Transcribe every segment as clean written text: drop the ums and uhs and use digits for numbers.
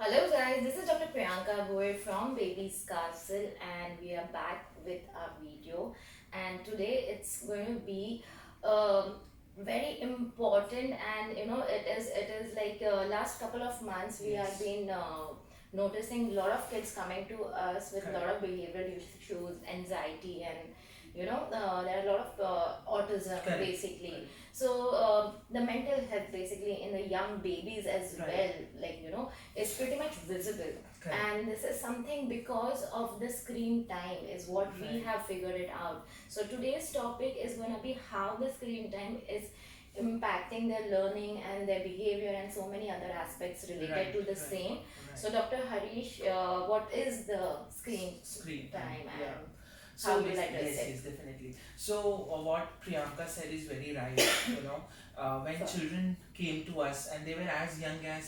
Hello guys, this is Dr. Priyanka from Baby's Castle and we are back with our video, and today it's going to be very important. And it is like last couple of months we have Yes, been noticing a lot of kids coming to us with a lot correct. of behavioral issues, anxiety, and there are a lot of autism Correct. basically. Correct. So the mental health basically in the young babies as Right. well, is pretty much visible. Correct. And this is something because of the screen time is what we Right. have figured it out. So today's topic is going to be how the screen time is impacting their learning and their behavior and so many other aspects related Right. to the Right. same. Right. So Dr. Harish, what is the screen Screen time. time Yeah. and how So will I address yes, it? yes, definitely. So what Priyanka said is very right. When So, children came to us and they were as young as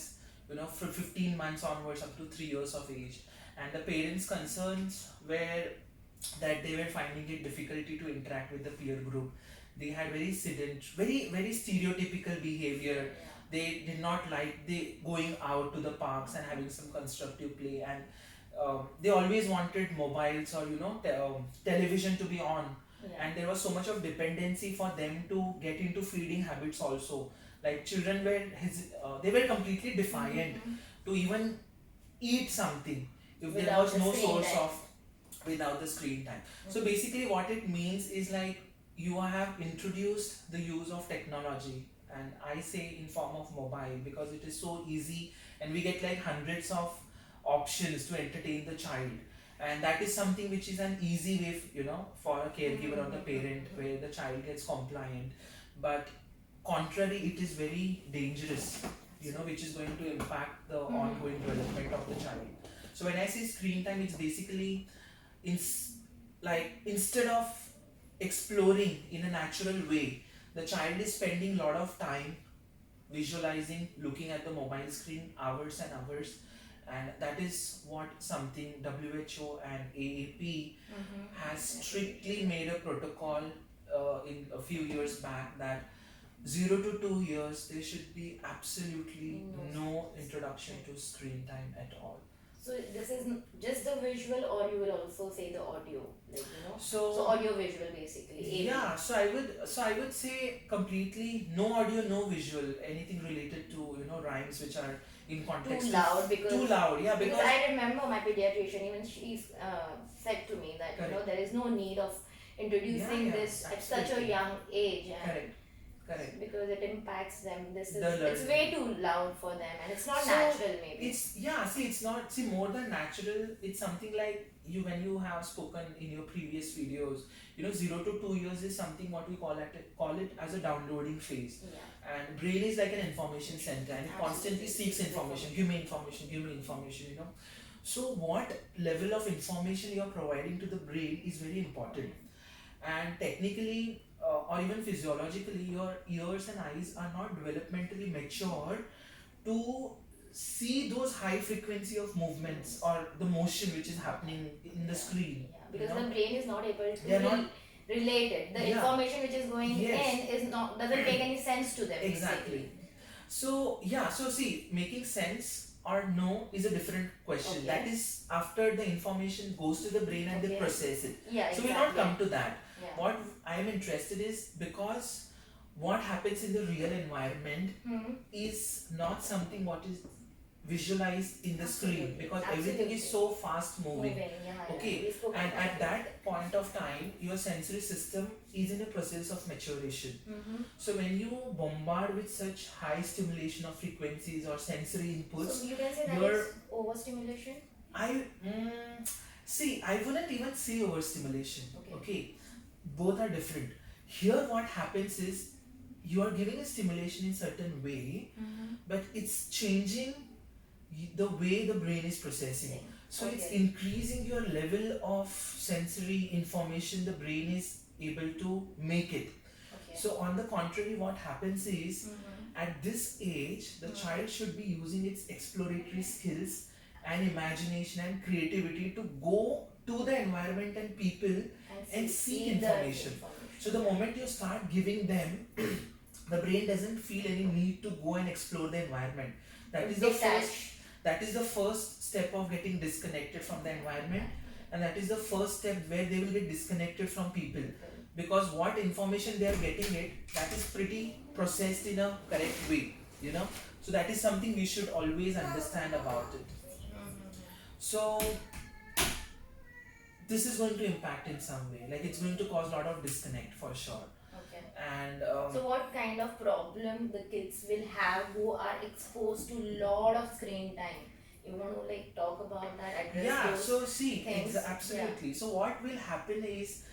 for 15 months onwards up to 3 years of age, and the parents' concerns were that they were finding it difficulty to interact with the peer group. They had very very stereotypical behavior. yeah. They did not like they going out to the parks and having some constructive play, and they always wanted mobiles or television to be on, Yeah. and there was so much of dependency for them to get into feeding habits also. Like children were they were completely defiant Mhm. to even eat something if there Without was the no screen source time. of without the screen time. So Mhm. basically what it means is like you have introduced the use of technology, and I say in form of mobile because it is so easy, and we get like hundreds of options to entertain the child, and that is something which is an easy way for a caregiver or the parent where the child gets compliant. But contrary, it is very dangerous, which is going to impact the ongoing development of the child. So when I say screen time, it's basically in like instead of exploring in a natural way, the child is spending a lot of time visualizing, looking at the mobile screen hours and hours, and that is what something WHO and AAP has strictly made a protocol in a few years back, that 0 to 2 years there should be absolutely No. no introduction to screen time at all. So this is just the visual, or you will also say the audio, So So audio visual basically. AV. yeah, so I would say completely no audio, no visual, anything related to rhymes which are in Too context loud of because too loud. Yeah, because because I remember my pediatrician, even she said to me that correct. there is no need of Yeah, introducing yeah, this at such a absolutely. young age, and Correct, correct. because it impacts them. This The is it's learning. way too loud for them, and it's not So natural maybe. it's yeah. See, it's not see more than natural. It's something like you when you have spoken in your previous videos. 0 to 2 years is something what we call it as a downloading phase, Yeah. and brain is like an information center, and it constantly Absolutely. seeks information. Give me information. Give me information. So what level of information you are providing to the brain is very important, and technically or even physiologically your ears and eyes are not developmentally mature to see those high frequency of movements or the motion which is happening in the Yeah. screen. Yeah. you Because know the brain is not able to they are not. relate it. The Yeah. information which is going Yes. in is not doesn't make any sense to them Exactly. basically. So yeah, so see, making sense or no is a different question. Okay. That is after the information goes to the brain and they Okay. process it. Yeah, So we'll not exactly. come to that. Yeah. What I am interested is because what happens in the real environment Hmm. is not something what is visualized in the screen, Absolutely. because everything is so fast moving. Moving, yeah, Okay, we spoke and about at it. that point of time your sensory system is in a process of maturation. Mm-hmm. So when you bombard with such high stimulation of frequencies or sensory So inputs, you can say that you're it's overstimulation. I see. I wouldn't even say overstimulation. Okay. Okay, both are different. Here, what happens is you are giving a stimulation in certain way, Mm-hmm. but it's changing the way the brain is processing. So it's Okay. increasing your level of sensory information the brain is able to make it. Okay. So on the contrary, what happens is Mm-hmm. at this age, the Mhm. child should be using its exploratory skills and imagination and creativity to go to the environment and people and seek the information. So the moment you start giving them, the brain doesn't feel any need to go and explore the environment. That is the Detach. first that is the first step of getting disconnected from the environment, and that is the first step where they will get disconnected from people, because what information they are getting it, that is pretty processed in a correct way, you know. So that is something we should always understand about it. So this is going to impact in some way, like it's going to cause a lot of disconnect for sure. Okay. And So what kind of problem the kids will have who are exposed to lot of screen time? You want to like talk about that, address yeah, those so see, things? Yeah. absolutely. So what will happen is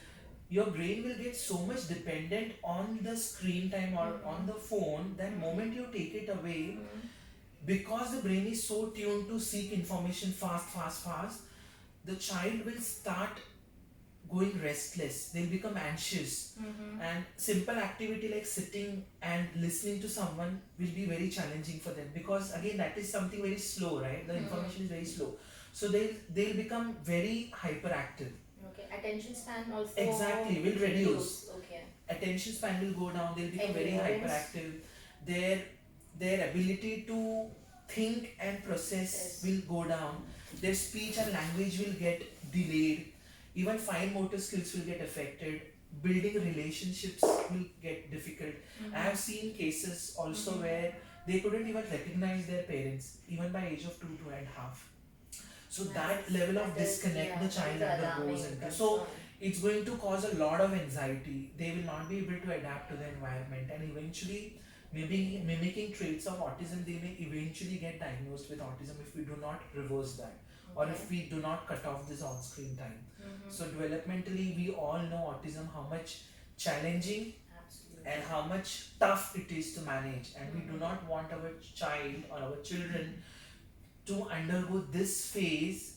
your brain will get so much dependent on the screen time or on the phone that moment you take it away, because the brain is so tuned to seek information fast, the child will start going restless, they'll become anxious, and simple activity like sitting and listening to someone will be very challenging for them, because again that is something very slow, right? The information is very slow, so they'll become very hyperactive. Okay, attention span also Exactly, will reduce. Okay. Attention span will go down, they'll become very Endurance. hyperactive. their their ability to think and process will go down, their speech and language will get delayed, even fine motor skills will get affected, building relationships will get difficult. I have seen cases also where they couldn't even recognize their parents even by age of 2.5. So that level of disconnect the child undergoes into. So it's going to cause a lot of anxiety. They will not be able to adapt to the environment, and eventually maybe mimicking traits of autism, they may eventually get diagnosed with autism if we do not reverse that, or if we do not cut off this on-screen time. So developmentally, we all know autism, how much challenging and how much tough it is to manage, and we do not want our child or our children to undergo this phase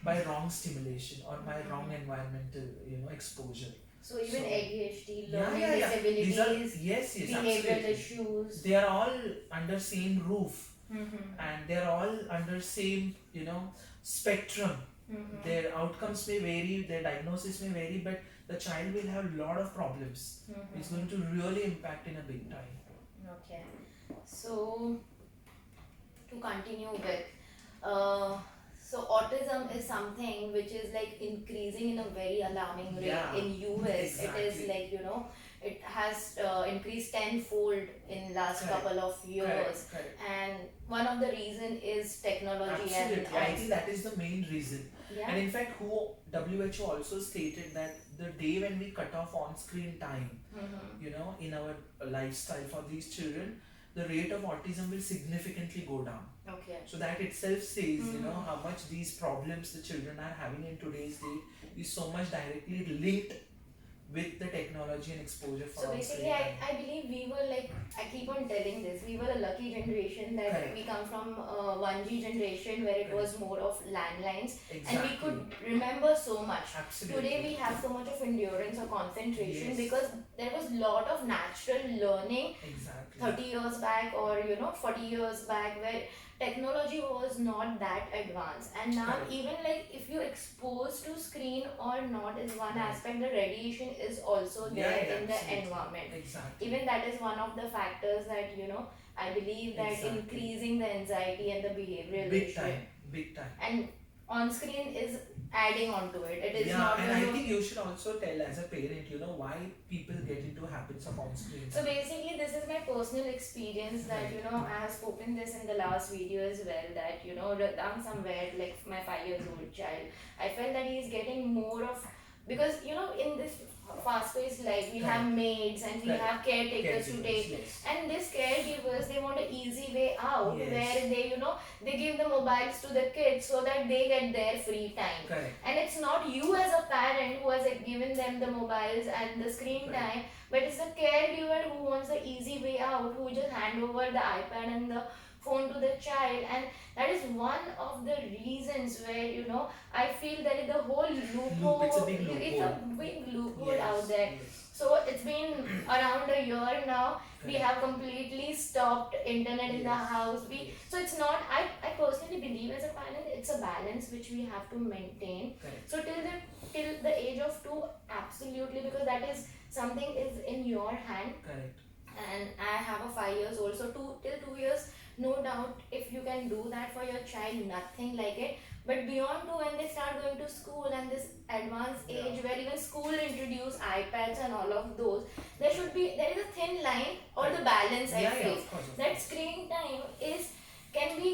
by wrong stimulation or by wrong environmental, exposure. So even So, ADHD, yeah, learning yeah, yeah. These are, disabilities, yes, behavioral absolutely. issues. They are all under same roof, Mm-hmm. and they are all under same, spectrum. Their outcomes may vary, their diagnosis may vary, but the child will have a lot of problems. It's going to really impact in a big time. Okay. So to continue with, uh, so autism is something which is like increasing in a very alarming rate. Yeah, In US, it is exactly. like it has increased tenfold in last Correct. couple of years. Correct. And one of the reason is technology. Absolutely, I think that is the main reason. Yeah. And in fact, WHO also stated that the day when we cut off on-screen time, in our lifestyle for these children, the rate of autism will significantly go down. Okay. So that itself says, how much these problems the children are having in today's day is so much directly linked with the technology and exposure for So basically, I believe we were like, I keep on telling this, we were a lucky generation that Correct. we come from 1G generation where it was more of landlines, Exactly. and we could remember so much. Absolutely. Today we have so much of endurance or concentration Yes. because there was lot of natural learning Exactly. 30 years back or 40 years back where technology was not that advanced, and now Correct. even like if you expose to screen or not is one Right. aspect, the radiation is also there in the absolutely. environment. Exactly. Even that is one of the factors that I believe that Exactly. increasing the anxiety and the behavioral Big issue, time. Big time. and on screen is adding on to it. It is Yeah, not and I think you should also tell as a parent, why people get into habits of on-screen. So basically, this is my personal experience that I have spoken this in the last video as well. That I'm somewhere like my 5 years old child. I felt that he's getting more of, because in this fast-paced life we have maids and we Correct. have caretakers to take, Yes. and these caregivers, they want an easy way out Yes. where they give the mobiles to the kids so that they get their free time. Correct. And it's not you as a parent who has given them the mobiles and the screen Correct. time, but it's the caregiver who wants the easy way out, who just hand over the iPad and the phone to the child. And that is one of the reasons where I feel that the whole loophole, It's a big loophole. it's a big loophole Yes, out there. yes. So it's been around a year now. We Correct. have completely stopped internet in the Yes. house. Yes. So it's not, I personally believe as a parent, it's a balance which we have to maintain. Correct. So till the age of 2, absolutely, because that is something is in your hand. Correct. And I have a 5 years old, so till 2 years no doubt if you can do that for your child, nothing like it. But beyond to when they start going to school and this advanced age Yeah. where even school introduce iPads and all of those, there is a thin line or the Correct. balance, I Yeah, yeah, feel. of course, of That course. screen time is can be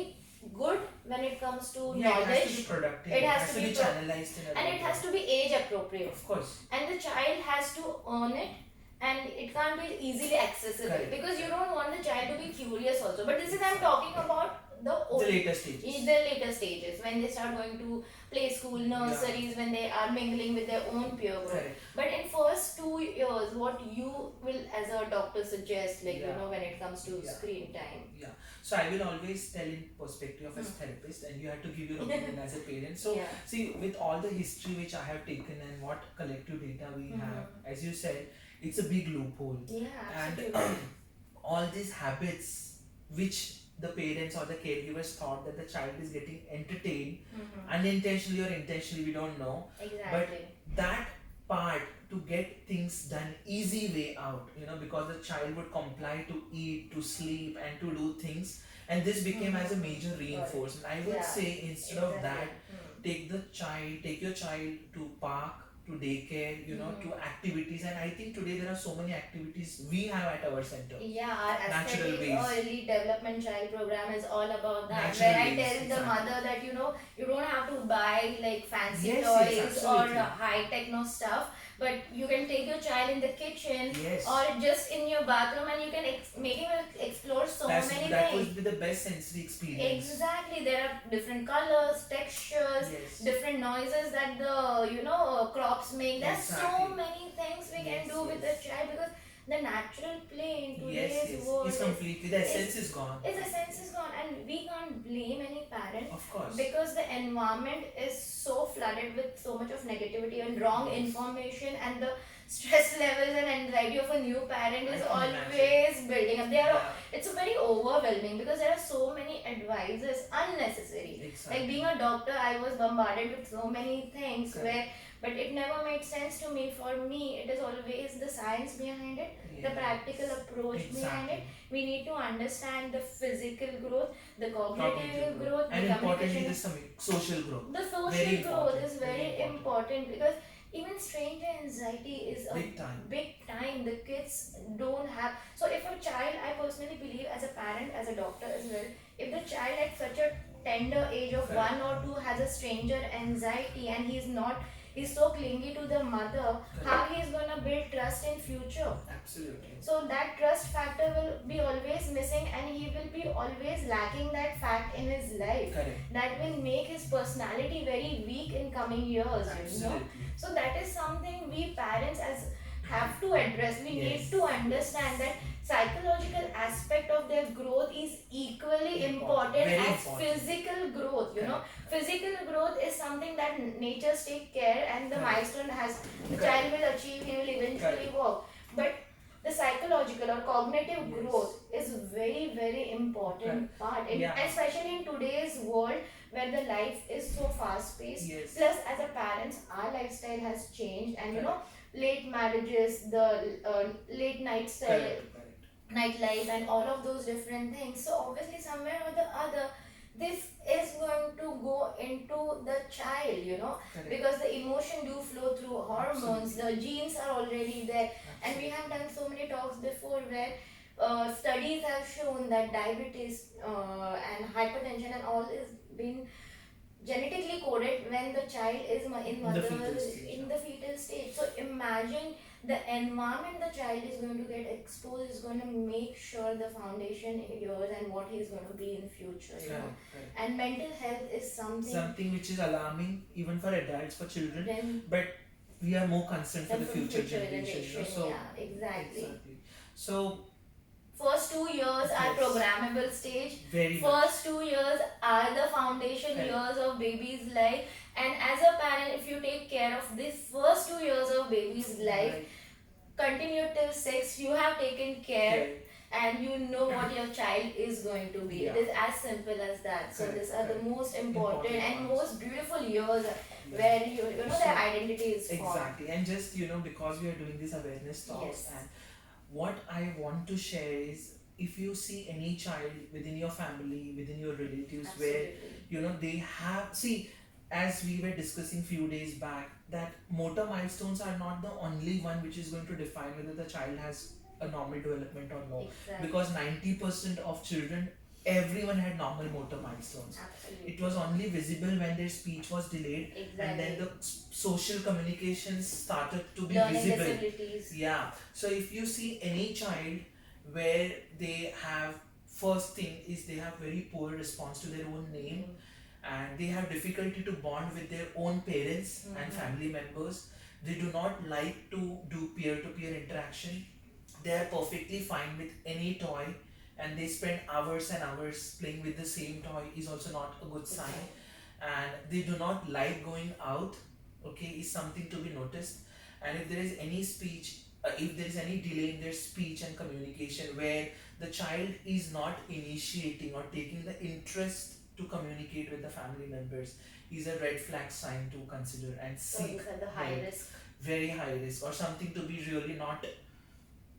good when it comes to Yeah, it has to be knowledge. productive. It It has has to to be be channelized in a and right it has way. to be age appropriate, Of course. and the child has to earn it, and it can't be easily accessible, Correct. because you don't want the child to be curious also. But this is, I'm talking about the The old, later stages. the later stages when they start going to play school, nurseries, when they are mingling with their own peer group. Correct. But in first 2 years, what you will as a doctor suggest, like Yeah. when it comes to Yeah. screen time? Yeah. So I will always tell in perspective of a therapist, and you have to give your opinion as a parent. So Yeah. see, with all the history which I have taken and what collective data we have, as you said, it's a big loophole. Yeah, And absolutely. all these habits which the parents or the caregivers thought that the child is getting entertained unintentionally or intentionally, we don't know, Exactly. that part to get things done easy way out, because the child would comply to eat, to sleep, and to do things, and this became as a major reinforcement. I would Yeah. say instead of that, Exactly. take your child to park, to daycare, to activities. And I think today there are so many activities we have at our center. Yeah, our Natural aesthetic ways. early development child program is all about that. Natural Where I ways, tell the exactly. mother that you don't have to buy like fancy Yes, toys yes, or absolutely. high techno stuff, but you can take your child in the kitchen Yes. or just in your bathroom, and you can make him explore so that many that things. would be the best sensory experience. Exactly, there are different colors, textures, Yes. different noises that the crops make. There's so Exactly. many things we can Yes, do with the child, because the natural play in today's Yes, yes. world It's completely, the essence is gone. is the sense is gone, and we can't blame any parent, Of course. because the environment is so flooded with so much of negativity and wrong information, and the stress levels and anxiety of a new parent is I can always building up. Yeah, It's very overwhelming, because there are so many advices unnecessary. exactly. Like being a doctor, I was bombarded with so many things Correct. but it never made sense to me. For me, it is always the science behind it, the Yes. practical approach behind it. Exactly. We need to understand the physical growth, the cognitive Cognitive growth, and the importantly, communication. there's some social growth. The social Very growth important, is very very important, because even stranger anxiety is a Big time. big time. The kids don't have. So if a child, I personally believe as a parent, as a doctor as well, if the child at such a tender age of Correct. 1 or 2 has a stranger anxiety, and he's so clingy to the mother, how he is gonna build trust in future? Absolutely. So that trust factor will be always missing, and he will be always lacking that fact in his life. Correct. That will make his personality very weak in coming years. Absolutely. So that is something we parents have to address. We need Yes. to understand that psychological aspect of their growth is equally important Very as important. physical growth. Physical growth is something that natures take care, and the Correct. milestone has the Correct. child will achieve, he will eventually Correct. walk. But the psychological or cognitive Yes. growth is very important part, Yeah. especially in today's world where the life is so fast paced. Yes. Plus, as a parents, our lifestyle has changed, and Correct. late marriages, the late night style, Correct. nightlife, and all of those different things. So obviously, somewhere or the other, this is going to go into the child, Correct. because the emotion do flow through hormones. The genes are already there, and we have done so many talks before where studies have shown that diabetes and hypertension and all is being genetically coded when the child is in The fetal stage, in the fetal stage. So imagine the environment the child is going to get exposed is going to make sure the foundation years and what he is going to be in future. Correct. And mental health is Something which is alarming even for adults, for children, then but we are more concerned for the from future generation. So yeah, exactly. So First 2 years are Yes. programmable stage. very much. First 2 years are the foundation Correct. years of baby's life, and as a parent, if you take care of this first 2 years of baby's life, Right. continue till 6, you have taken care, Correct. and you know what your child is going to be. Yeah. It is as simple as that. So Correct, these are the correct. most important Important and ones. most beautiful years where their identity is formed. Exactly, and just because we are doing this awareness talks, Yes. and what I want to share is if you see any child within your family, within your relatives, where Absolutely. they have, see, as we were discussing few days back, that motor milestones are not the only one which is going to define whether the child has a normal development or no, Exactly. because 90% of children, everyone had normal motor milestones. It Absolutely. was only visible when their speech was delayed, and then Exactly. the social communications started to be Learning visible. disabilities. Yeah, so if you see any child where they have, first thing is they have very poor response to their own name, Mm. and they have difficulty to bond with their own parents and family members. They do not like to do peer to peer interaction. They are perfectly fine with any toy, and they spend hours and hours playing with the same toy is also not a good sign. Exactly. And they do not like going out, okay, is something to be noticed. And if there is any speech, if there is any delay in their speech and communication, where the child is not initiating or taking the interest to communicate with the family members, is a red flag sign to consider and So seek these are the high help. risk. Very high risk, or something to be really not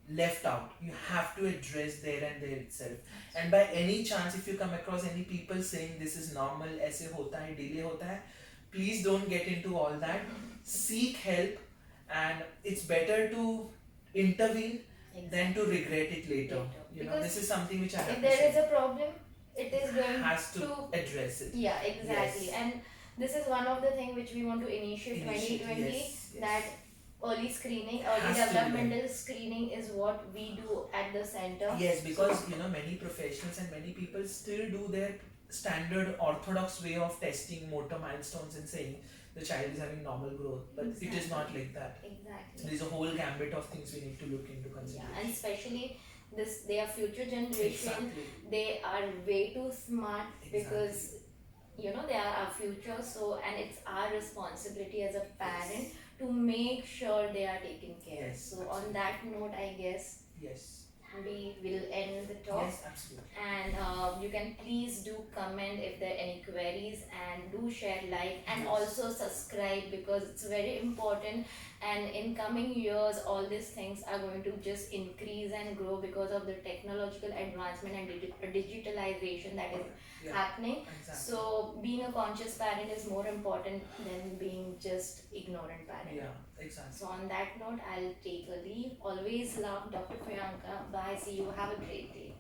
left out. You have to address there and there itself. And by any chance, if you come across any people saying this is normal, ऐसे होता है, delay होता है, please don't get into all that. Seek help, and it's better to intervene than to regret it later. Later. This Because is something which I if have to there is say. a problem, it is going Has to to. address it. Yeah, exactly. Yes. And this is one of the things which we want to initiate Initiate. 2020, Yes. Yes. that early screening, early Has to be done. developmental screening is what we do at the center. Yes, because many professionals and many people still do their standard orthodox way of testing motor milestones and saying the child is having normal growth, but it is not like that. Exactly. There is a whole gambit of things we need to look into Yeah, consideration. and especially this, they are future generation. Exactly. They are way too smart because Exactly. they are our future. So, and it's our responsibility as a parent to make sure they are taken care. Yes, So, on that note, I guess Yes. we will end the talk. Yes, absolutely. And you can please do comment if there are any queries, and do share, like, and Yes. also subscribe, because it's very important. And in coming years, all these things are going to just increase and grow because of the technological advancement and digitalization that is Yeah. happening. Exactly. So being a conscious parent is more important than being just ignorant parent. Yeah, exactly. So on that note, I'll take a leave. Always love Dr. Priyanka. Bye. See you. Have a great day.